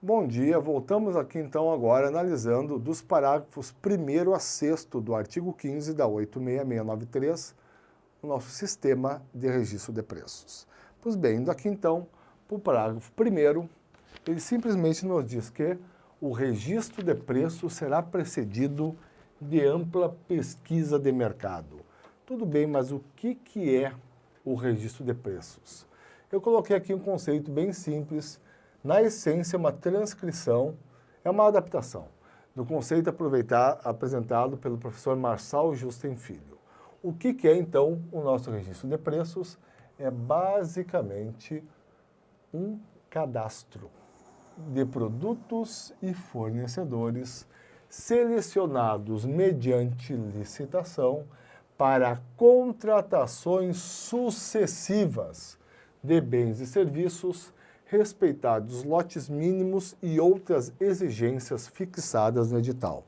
Bom dia, voltamos aqui então agora analisando dos parágrafos 1º a 6º do artigo 15 da 86693, o nosso sistema de registro de preços. Pois bem, indo aqui então para o parágrafo 1º, ele simplesmente nos diz que o registro de preços será precedido de ampla pesquisa de mercado. Tudo bem, mas o que é o registro de preços? Eu coloquei aqui um conceito bem simples. Na essência, uma transcrição é uma adaptação do conceito apresentado pelo professor Marçal Justen Filho. O que é, então, o nosso registro de preços? É basicamente um cadastro de produtos e fornecedores selecionados mediante licitação para contratações sucessivas de bens e serviços, respeitados lotes mínimos e outras exigências fixadas no edital.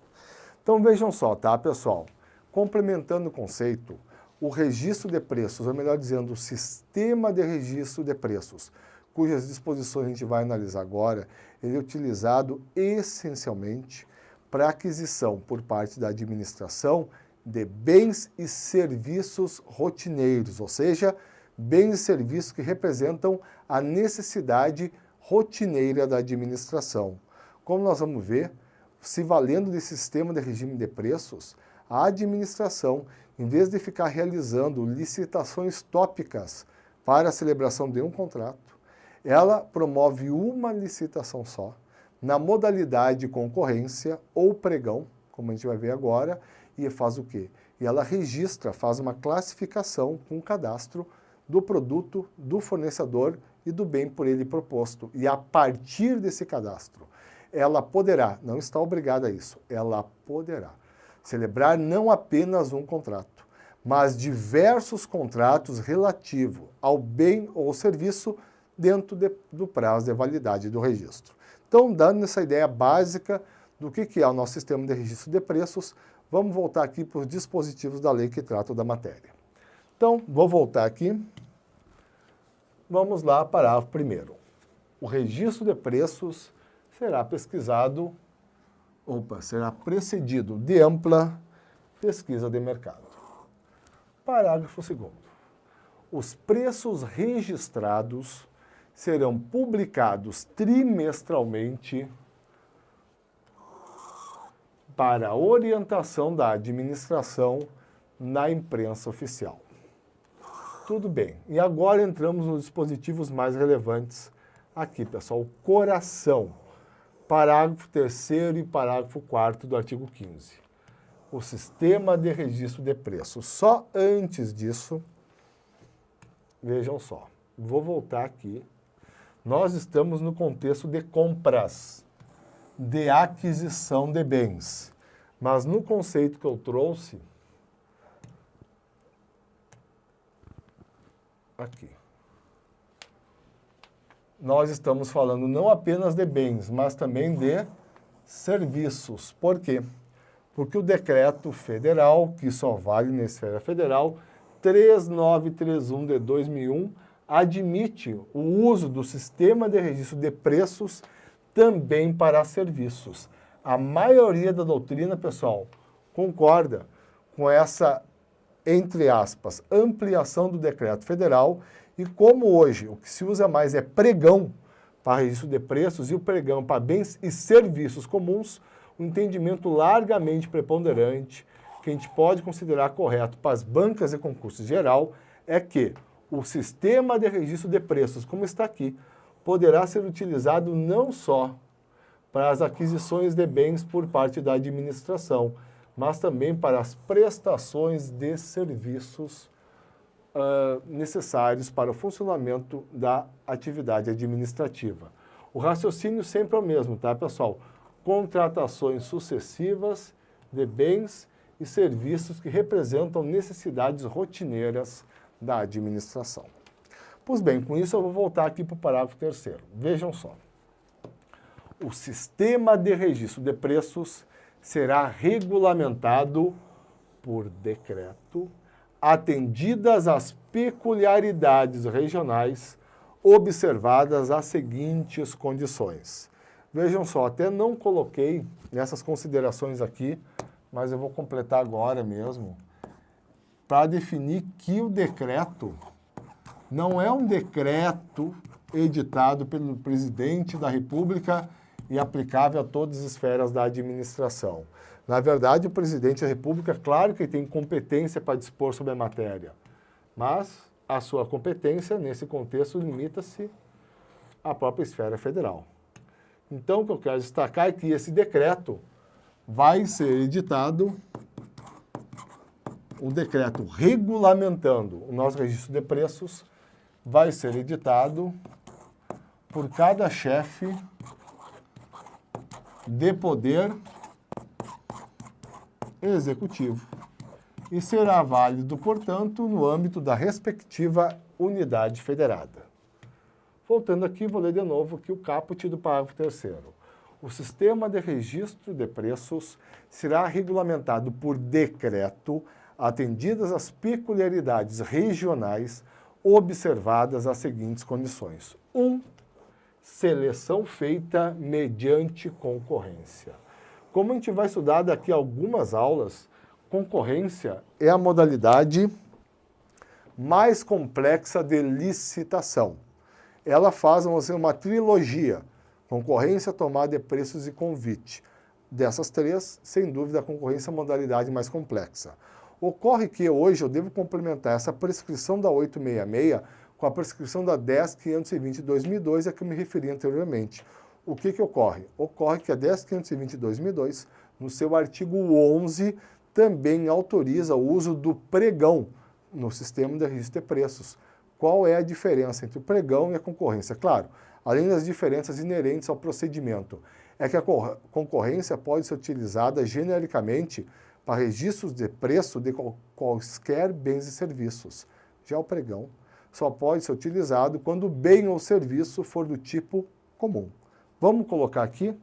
Então vejam só, tá, pessoal? Complementando o conceito, o registro de preços, ou melhor dizendo, o sistema de registro de preços, cujas disposições a gente vai analisar agora, ele é utilizado essencialmente para aquisição por parte da administração de bens e serviços rotineiros, ou seja, bens e serviços que representam a necessidade rotineira da administração. Como nós vamos ver, se valendo desse sistema de regime de preços, a administração, em vez de ficar realizando licitações tópicas para a celebração de um contrato, ela promove uma licitação só, na modalidade concorrência ou pregão, como a gente vai ver agora, e faz o quê? E ela registra, faz uma classificação com cadastro do produto, do fornecedor e do bem por ele proposto. E a partir desse cadastro, ela poderá, não está obrigada a isso, ela poderá celebrar não apenas um contrato, mas diversos contratos relativos ao bem ou serviço dentro do prazo de validade do registro. Então, dando essa ideia básica do que é o nosso sistema de registro de preços, vamos voltar aqui para os dispositivos da lei que tratam da matéria. Então, vou voltar aqui. Vamos lá, parágrafo 1º. O registro de preços será será precedido de ampla pesquisa de mercado. Parágrafo 2º. Os preços registrados serão publicados trimestralmente para orientação da administração na imprensa oficial. Tudo bem. E agora entramos nos dispositivos mais relevantes aqui, pessoal. O coração. Parágrafo 3º e parágrafo 4º do artigo 15. O sistema de registro de preços. Só antes disso, vejam só. Vou voltar aqui. Nós estamos no contexto de compras, de aquisição de bens. Mas no conceito que eu trouxe, aqui, nós estamos falando não apenas de bens, mas também de serviços. Por quê? Porque o decreto federal, que só vale na esfera federal, 3931 de 2001, admite o uso do sistema de registro de preços também para serviços. A maioria da doutrina, pessoal, concorda com essa, entre aspas, ampliação do decreto federal, e como hoje o que se usa mais é pregão para registro de preços e o pregão para bens e serviços comuns, o entendimento largamente preponderante, que a gente pode considerar correto para as bancas de concurso geral, é que o sistema de registro de preços, como está aqui, poderá ser utilizado não só para as aquisições de bens por parte da administração, mas também para as prestações de serviços necessários para o funcionamento da atividade administrativa. O raciocínio sempre é o mesmo, tá, pessoal? Contratações sucessivas de bens e serviços que representam necessidades rotineiras da administração. Pois bem, com isso eu vou voltar aqui para o parágrafo 3º. Vejam só. O sistema de registro de preços será regulamentado por decreto, atendidas as peculiaridades regionais, observadas as seguintes condições. Vejam só, até não coloquei nessas considerações aqui, mas eu vou completar agora mesmo, para definir que o decreto não é um decreto editado pelo presidente da República e aplicável a todas as esferas da administração. Na verdade, o presidente da República, claro que tem competência para dispor sobre a matéria, mas a sua competência, nesse contexto, limita-se à própria esfera federal. Então, o que eu quero destacar é que esse decreto vai ser editado, o decreto regulamentando o nosso registro de preços vai ser editado por cada chefe de poder executivo e será válido, portanto, no âmbito da respectiva unidade federada. Voltando aqui, vou ler de novo aqui o caput do parágrafo 3º. O sistema de registro de preços será regulamentado por decreto, atendidas as peculiaridades regionais, observadas as seguintes condições. 1. Seleção feita mediante concorrência. Como a gente vai estudar daqui a algumas aulas, concorrência é a modalidade mais complexa de licitação. Ela faz uma trilogia, concorrência, tomada de preços e convite. Dessas três, sem dúvida, a concorrência é a modalidade mais complexa. Ocorre que hoje eu devo complementar essa prescrição da 866 com a prescrição da 10.520 de 2002, a que eu me referi anteriormente. O que ocorre? Ocorre que a 10.520 de 2002, no seu artigo 11, também autoriza o uso do pregão no sistema de registro de preços. Qual é a diferença entre o pregão e a concorrência? Claro, além das diferenças inerentes ao procedimento, é que a concorrência pode ser utilizada genericamente para registros de preço de quaisquer bens e serviços. Já o pregão só pode ser utilizado quando o bem ou serviço for do tipo comum. Vamos colocar aqui,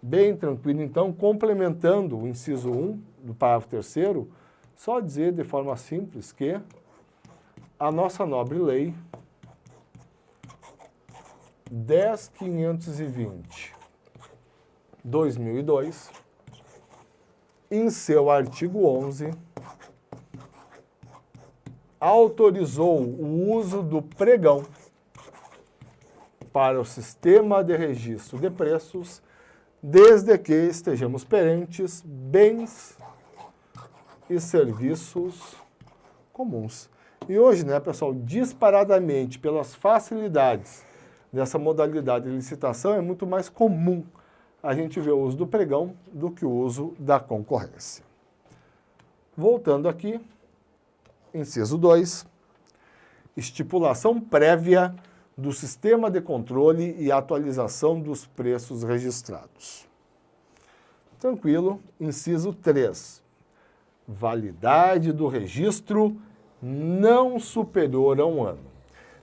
bem tranquilo, então, complementando o inciso 1 do parágrafo 3º, só dizer de forma simples que a nossa nobre lei 10.520/2002, em seu artigo 11, autorizou o uso do pregão para o sistema de registro de preços, desde que estejamos perante bens e serviços comuns. E hoje, né, pessoal, disparadamente, pelas facilidades dessa modalidade de licitação, é muito mais comum a gente ver o uso do pregão do que o uso da concorrência. Voltando aqui, inciso 2, estipulação prévia do sistema de controle e atualização dos preços registrados. Tranquilo. Inciso 3, validade do registro não superior a 1 ano.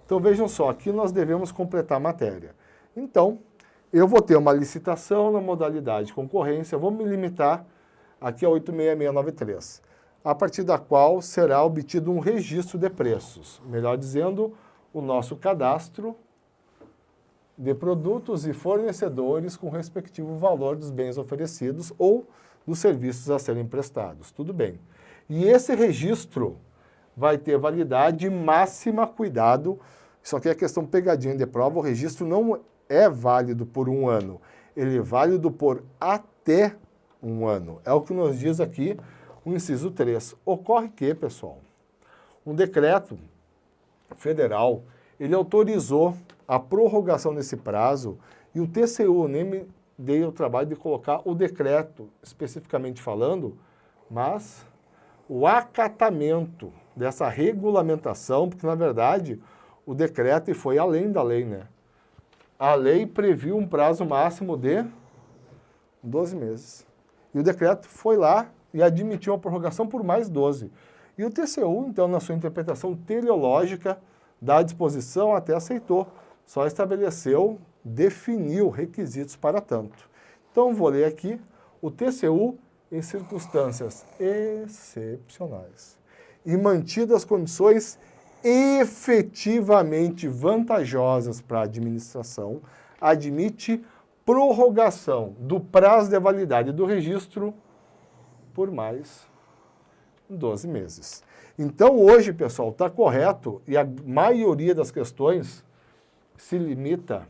Então, vejam só, aqui nós devemos completar a matéria. Então, eu vou ter uma licitação na modalidade concorrência, vou me limitar aqui a 86693, a partir da qual será obtido um registro de preços, melhor dizendo, o nosso cadastro de produtos e fornecedores com o respectivo valor dos bens oferecidos ou dos serviços a serem prestados. Tudo bem. E esse registro vai ter validade máxima, cuidado, isso aqui é questão pegadinha de prova, o registro não é válido por 1 ano, ele é válido por até 1 ano. É o que nos diz aqui o inciso 3. Ocorre que, pessoal, um decreto federal, ele autorizou a prorrogação desse prazo e o TCU nem me deu o trabalho de colocar o decreto, especificamente falando, mas o acatamento dessa regulamentação, porque, na verdade, o decreto foi além da lei, né? A lei previu um prazo máximo de 12 meses. E o decreto foi lá e admitiu a prorrogação por mais 12. E o TCU, então, na sua interpretação teleológica da disposição, até aceitou. Só estabeleceu, definiu requisitos para tanto. Então, vou ler aqui o TCU em circunstâncias excepcionais e mantidas condições efetivamente vantajosas para a administração, admite prorrogação do prazo de validade do registro por mais 12 meses. Então, hoje, pessoal, está correto, e a maioria das questões se limita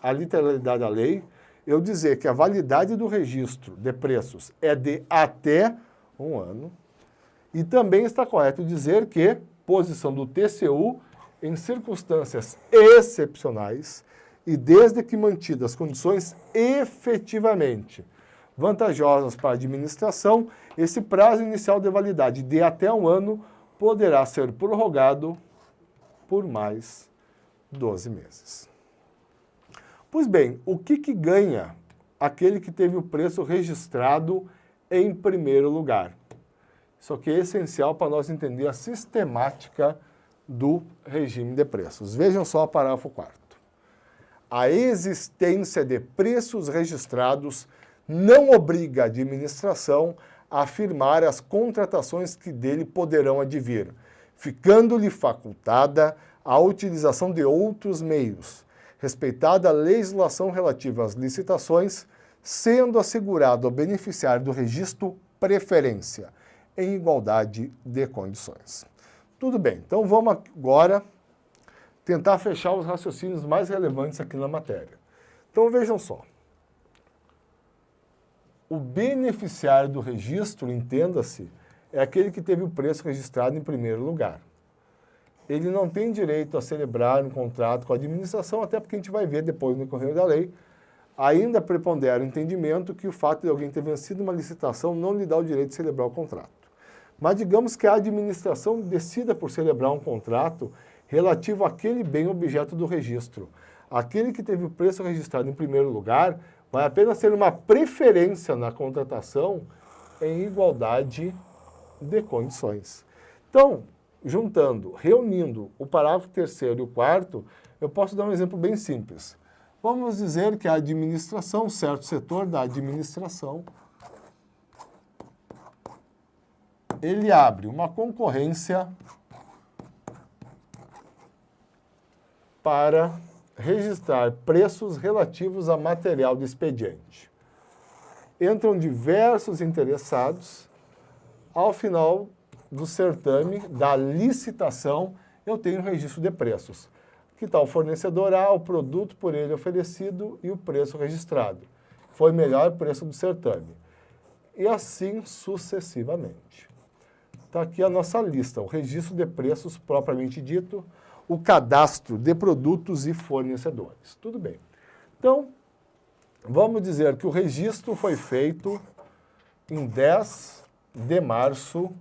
à literalidade da lei, eu dizer que a validade do registro de preços é de até 1 ano, e também está correto dizer que posição do TCU em circunstâncias excepcionais e desde que mantidas condições efetivamente vantajosas para a administração, esse prazo inicial de validade de até 1 ano poderá ser prorrogado por mais 12 meses. Pois bem, o que ganha aquele que teve o preço registrado em primeiro lugar? Isso aqui é essencial para nós entender a sistemática do regime de preços. Vejam só o parágrafo 4º. A existência de preços registrados não obriga a administração a afirmar as contratações que dele poderão advir, ficando-lhe facultada a utilização de outros meios, respeitada a legislação relativa às licitações, sendo assegurado ao beneficiário do registro preferência, em igualdade de condições. Tudo bem, então vamos agora tentar fechar os raciocínios mais relevantes aqui na matéria. Então vejam só. O beneficiário do registro, entenda-se, é aquele que teve o preço registrado em primeiro lugar. Ele não tem direito a celebrar um contrato com a administração, até porque a gente vai ver depois no decorrer da lei, ainda prepondera o entendimento que o fato de alguém ter vencido uma licitação não lhe dá o direito de celebrar o contrato. Mas digamos que a administração decida por celebrar um contrato relativo àquele bem objeto do registro. Aquele que teve o preço registrado em primeiro lugar vai apenas ter uma preferência na contratação em igualdade de condições. Então, reunindo o parágrafo 3º e o 4º, eu posso dar um exemplo bem simples. Vamos dizer que a administração, certo setor da administração, ele abre uma concorrência para registrar preços relativos a material de expediente. Entram diversos interessados. Ao final do certame, da licitação, eu tenho o registro de preços. Que tal o fornecedor A, o produto por ele oferecido e o preço registrado. Foi melhor o preço do certame. E assim sucessivamente. Está aqui a nossa lista, o registro de preços propriamente dito, o cadastro de produtos e fornecedores. Tudo bem. Então, vamos dizer que o registro foi feito em 10 de março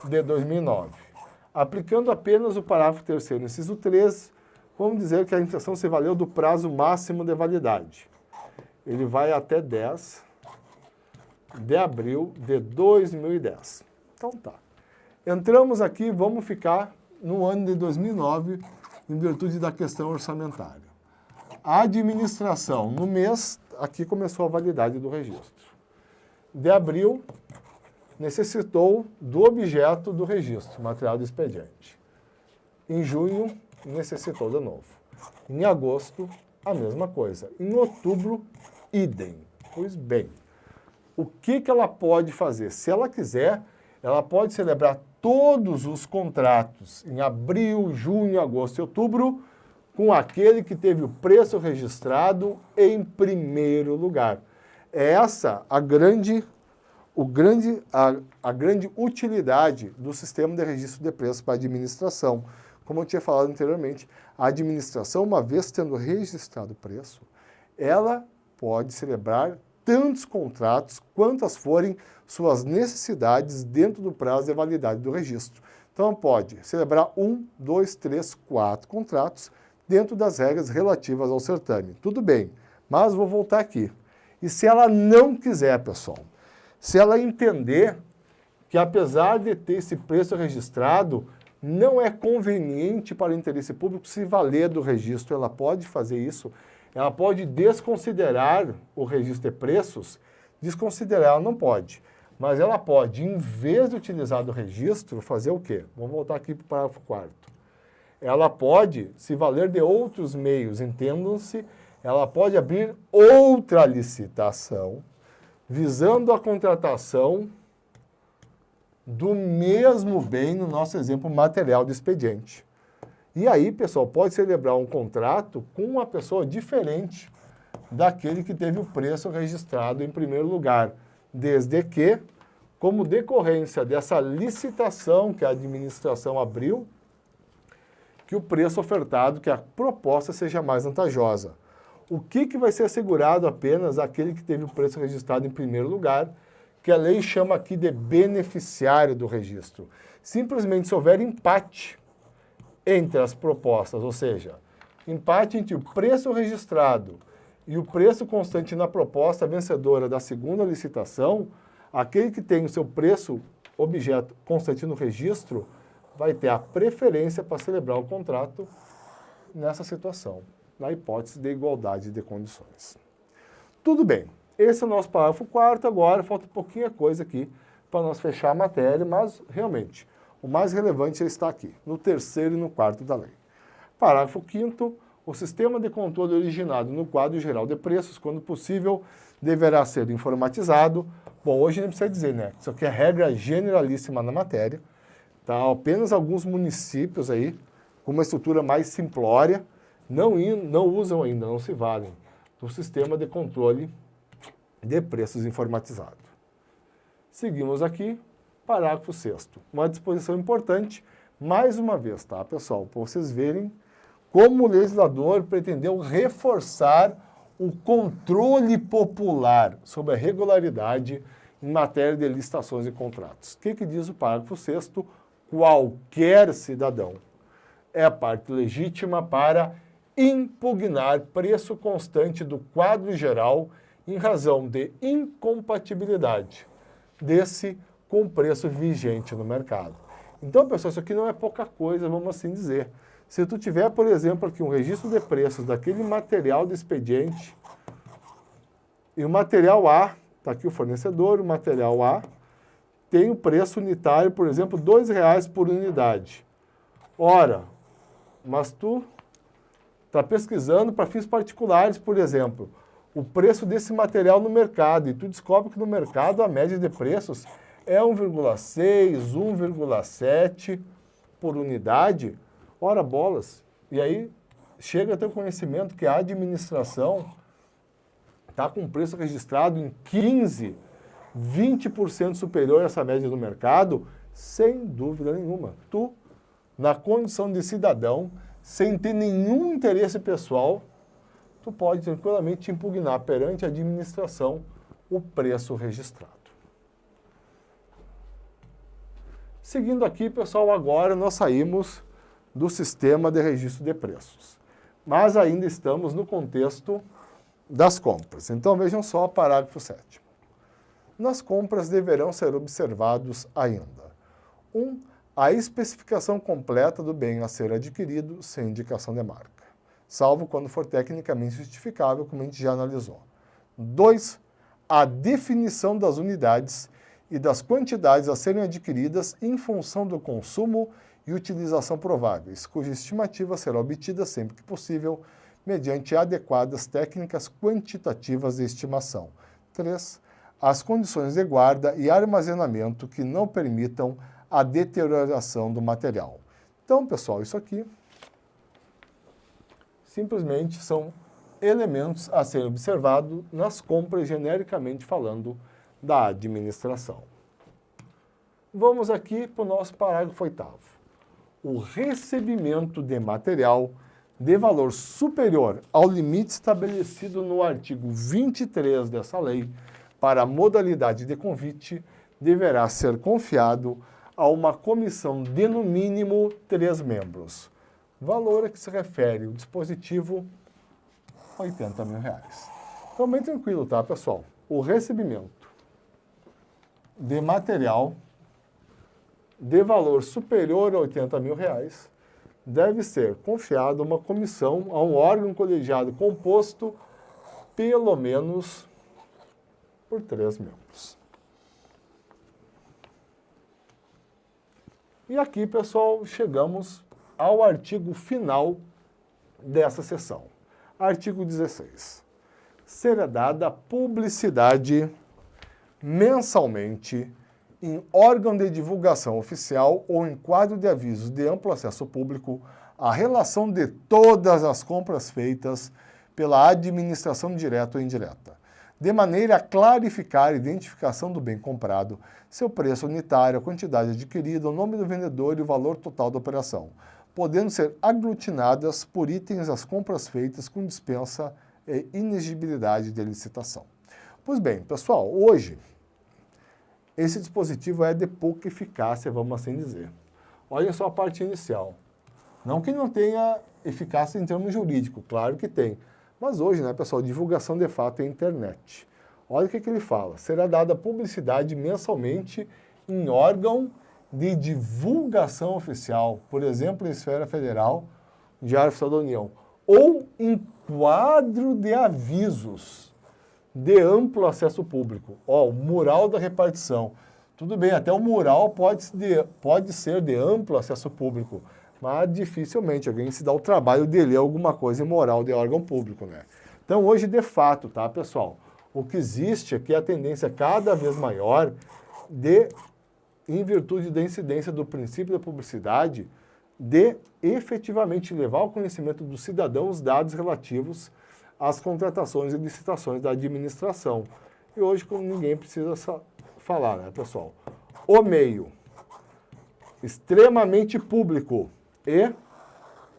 de 2009. Aplicando apenas o parágrafo 3º, inciso 3, vamos dizer que a administração se valeu do prazo máximo de validade. Ele vai até 10 de abril de 2010. Então tá. Entramos aqui, vamos ficar no ano de 2009, em virtude da questão orçamentária. A administração, no mês, aqui começou a validade do registro. De abril, necessitou do objeto do registro, material do expediente. Em junho, necessitou de novo. Em agosto, a mesma coisa. Em outubro, idem. Pois bem, o que ela pode fazer? Se ela quiser, ela pode celebrar todos os contratos em abril, junho, agosto e outubro com aquele que teve o preço registrado em primeiro lugar. É essa a grande utilidade do sistema de registro de preços para a administração. Como eu tinha falado anteriormente, a administração, uma vez tendo registrado o preço, ela pode celebrar tantos contratos quantas forem suas necessidades dentro do prazo de validade do registro. Então, pode celebrar 1, 2, 3, 4 contratos dentro das regras relativas ao certame. Tudo bem, mas vou voltar aqui. E se ela não quiser, pessoal, se ela entender que apesar de ter esse preço registrado, não é conveniente para o interesse público se valer do registro, ela pode fazer isso. Ela pode desconsiderar o registro de preços, desconsiderar ela não pode, mas ela pode, em vez de utilizar do registro, fazer o quê? Vamos voltar aqui para o parágrafo 4º. Ela pode se valer de outros meios, entendam-se, ela pode abrir outra licitação visando a contratação do mesmo bem, no nosso exemplo, material do expediente. E aí, pessoal, pode celebrar um contrato com uma pessoa diferente daquele que teve o preço registrado em primeiro lugar, desde que, como decorrência dessa licitação que a administração abriu, que o preço ofertado, que a proposta seja mais vantajosa. O que vai ser assegurado apenas àquele que teve o preço registrado em primeiro lugar, que a lei chama aqui de beneficiário do registro. Simplesmente se houver empate entre as propostas, ou seja, empate entre o preço registrado e o preço constante na proposta vencedora da segunda licitação, aquele que tem o seu preço objeto constante no registro vai ter a preferência para celebrar o contrato nessa situação, na hipótese de igualdade de condições. Tudo bem, esse é o nosso parágrafo 4º, agora falta pouquinha coisa aqui para nós fechar a matéria, mas realmente o mais relevante está aqui, no 3º e no 4º da lei. Parágrafo 5º, o sistema de controle originado no quadro geral de preços, quando possível, deverá ser informatizado. Bom, hoje não precisa dizer, né? Isso aqui é regra generalíssima na matéria. Tá? Apenas alguns municípios aí, com uma estrutura mais simplória, não usam ainda, não se valem do sistema de controle de preços informatizado. Seguimos aqui, parágrafo 6º. Uma disposição importante, mais uma vez, tá, pessoal? Para vocês verem como o legislador pretendeu reforçar o controle popular sobre a regularidade em matéria de licitações e contratos. O que diz o parágrafo 6º? Qualquer cidadão é parte legítima para impugnar preço constante do quadro geral em razão de incompatibilidade desse com o preço vigente no mercado. Então, pessoal, isso aqui não é pouca coisa, vamos assim dizer. Se tu tiver, por exemplo, aqui um registro de preços daquele material de expediente e o material A, está aqui o fornecedor, o material A, tem o preço unitário, por exemplo, R$ 2,00 por unidade. Ora, mas tu está pesquisando para fins particulares, por exemplo, o preço desse material no mercado, e tu descobre que no mercado a média de preços é 1,6, 1,7 por unidade. Ora bolas, e aí chega a ter o conhecimento que a administração está com preço registrado em 15, 20% superior a essa média do mercado, sem dúvida nenhuma. Tu, na condição de cidadão, sem ter nenhum interesse pessoal, tu pode tranquilamente impugnar perante a administração o preço registrado. Seguindo aqui, pessoal, agora nós saímos do sistema de registro de preços. Mas ainda estamos no contexto das compras. Então vejam só o parágrafo 7º. Nas compras deverão ser observados ainda: 1. A especificação completa do bem a ser adquirido sem indicação de marca, salvo quando for tecnicamente justificável, como a gente já analisou. 2. A definição das unidades e das quantidades a serem adquiridas em função do consumo e utilização prováveis, cuja estimativa será obtida sempre que possível, mediante adequadas técnicas quantitativas de estimação. 3. As condições de guarda e armazenamento que não permitam a deterioração do material. Então, pessoal, isso aqui simplesmente são elementos a serem observados nas compras, genericamente falando, da administração. Vamos aqui para o nosso parágrafo 8º. O recebimento de material de valor superior ao limite estabelecido no artigo 23 dessa lei para a modalidade de convite deverá ser confiado a uma comissão de no mínimo 3 membros. Valor a que se refere o dispositivo R$ 80 mil. Então, bem tranquilo, tá, pessoal? O recebimento de material de valor superior a R$ 80 mil deve ser confiado a uma comissão, a um órgão colegiado composto pelo menos por 3 membros. E aqui, pessoal, chegamos ao artigo final dessa sessão. Artigo 16. Será dada publicidade mensalmente em órgão de divulgação oficial ou em quadro de avisos de amplo acesso público a relação de todas as compras feitas pela administração direta ou indireta, de maneira a clarificar a identificação do bem comprado, seu preço unitário, a quantidade adquirida, o nome do vendedor e o valor total da operação, podendo ser aglutinadas por itens as compras feitas com dispensa e inexigibilidade de licitação. Pois bem, pessoal, hoje esse dispositivo é de pouca eficácia, vamos assim dizer. Olhem só a parte inicial. Não que não tenha eficácia em termos jurídicos, claro que tem. Mas hoje, né, pessoal, divulgação de fato é internet. Olha o que ele fala. Será dada publicidade mensalmente em órgão de divulgação oficial, por exemplo, em esfera federal, Diário Oficial da União, ou em quadro de avisos de amplo acesso público. Ó, o mural da repartição. Tudo bem, até o mural pode ser de amplo acesso público, mas dificilmente alguém se dá o trabalho de ler alguma coisa em mural de órgão público, né? Então, hoje, de fato, tá, pessoal? O que existe é que a tendência cada vez maior em virtude da incidência do princípio da publicidade, de efetivamente levar ao conhecimento do cidadão os dados relativos às contratações e licitações da administração. E hoje, como ninguém precisa falar, né, pessoal? O meio extremamente público e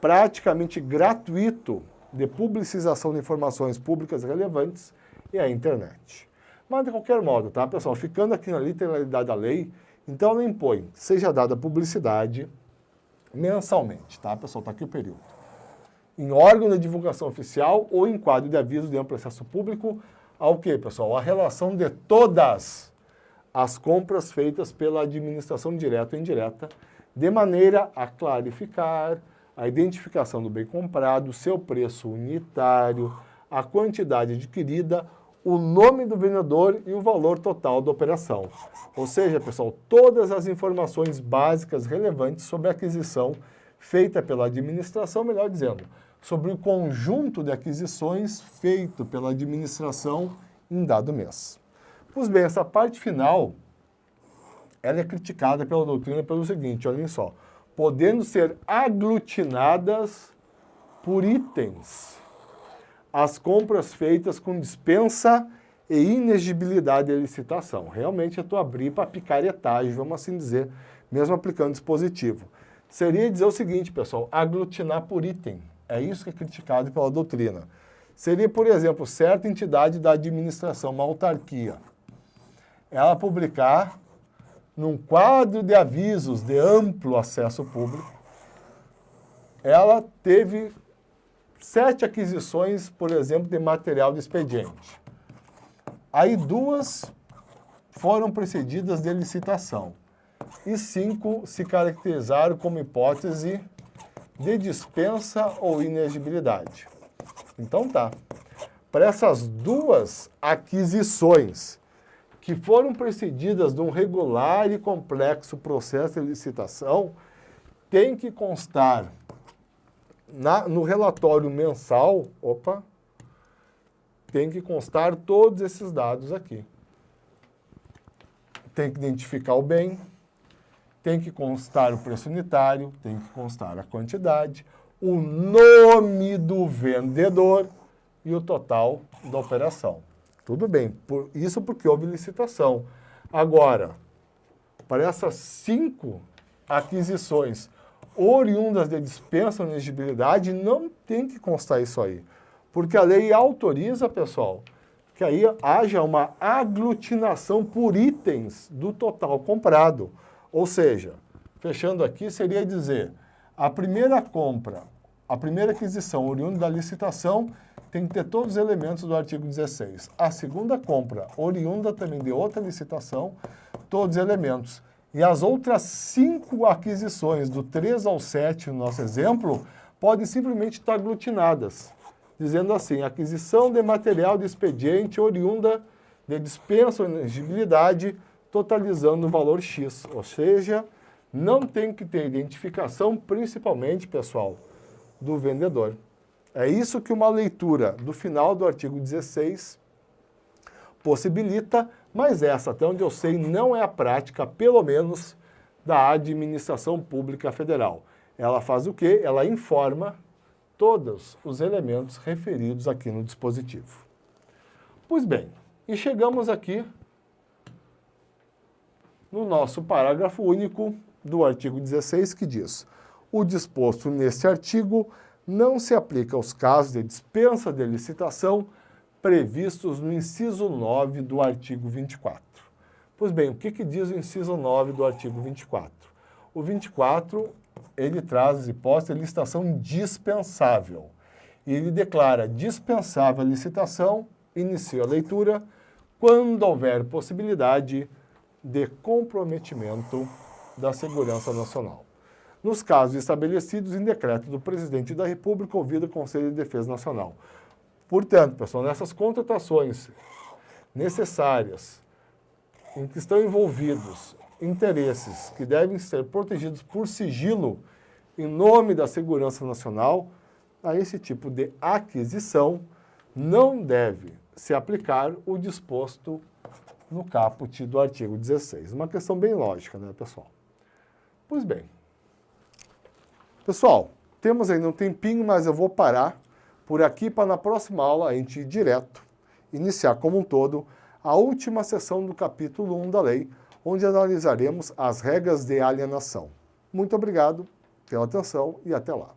praticamente gratuito de publicização de informações públicas relevantes é a internet. Mas, de qualquer modo, tá, pessoal? Ficando aqui na literalidade da lei, então ela impõe, seja dada publicidade mensalmente, tá, pessoal? Está aqui o período. Em órgão de divulgação oficial ou em quadro de aviso de amplo acesso público, ao quê, pessoal? A relação de todas as compras feitas pela administração direta ou indireta, de maneira a clarificar a identificação do bem comprado, seu preço unitário, a quantidade adquirida, o nome do vendedor e o valor total da operação. Ou seja, pessoal, todas as informações básicas relevantes sobre a aquisição feita pela administração, melhor dizendo, sobre o conjunto de aquisições feito pela administração em dado mês. Pois bem, essa parte final, ela é criticada pela doutrina pelo seguinte, olhem só, podendo ser aglutinadas por itens as compras feitas com dispensa e inexigibilidade de licitação. Realmente é tu abrir para picaretagem, vamos assim dizer, mesmo aplicando dispositivo. Seria dizer o seguinte, pessoal, aglutinar por item. É isso que é criticado pela doutrina. Seria, por exemplo, certa entidade da administração, uma autarquia, ela publicar num quadro de avisos de amplo acesso público, ela teve 7 aquisições, por exemplo, de material de expediente. Aí 2 foram precedidas de licitação e 5 se caracterizaram como hipótese de dispensa ou inexigibilidade. Então tá. Para essas 2 aquisições que foram precedidas de um regular e complexo processo de licitação, tem que constar no relatório mensal, tem que constar todos esses dados aqui. Tem que identificar o bem, tem que constar o preço unitário, tem que constar a quantidade, o nome do vendedor e o total da operação. Tudo bem, isso porque houve licitação. Agora, para essas 5 aquisições oriundas de dispensa ou inexigibilidade, não tem que constar isso aí. Porque a lei autoriza, pessoal, que aí haja uma aglutinação por itens do total comprado. Ou seja, fechando aqui, seria dizer, a primeira compra, a primeira aquisição oriunda da licitação tem que ter todos os elementos do artigo 16. A segunda compra, oriunda também de outra licitação, todos os elementos. E as outras 5 aquisições, do 3 ao 7, no nosso exemplo, podem simplesmente estar aglutinadas, dizendo assim, aquisição de material de expediente oriunda de dispensa ou inexigibilidade, totalizando o valor X. Ou seja, não tem que ter identificação, principalmente, pessoal, do vendedor. É isso que uma leitura do final do artigo 16 possibilita, mas essa, até onde eu sei, não é a prática, pelo menos, da administração pública federal. Ela faz o quê? Ela informa todos os elementos referidos aqui no dispositivo. Pois bem, e chegamos aqui no nosso parágrafo único do artigo 16, que diz: o disposto neste artigo não se aplica aos casos de dispensa de licitação previstos no inciso 9 do artigo 24. Pois bem, o que diz o inciso 9 do artigo 24? O 24, ele traz as hipóteses de licitação dispensável. E ele declara dispensável a licitação, inicia a leitura, quando houver possibilidade de comprometimento da segurança nacional. Nos casos estabelecidos em decreto do Presidente da República, ouvido o Conselho de Defesa Nacional. Portanto, pessoal, nessas contratações necessárias, em que estão envolvidos interesses que devem ser protegidos por sigilo em nome da segurança nacional, a esse tipo de aquisição não deve se aplicar o disposto no caput do artigo 16. Uma questão bem lógica, né, pessoal? Pois bem. Pessoal, temos ainda um tempinho, mas eu vou parar por aqui para na próxima aula a gente ir direto, iniciar como um todo a última sessão do capítulo 1 da lei, onde analisaremos as regras de alienação. Muito obrigado pela atenção e até lá.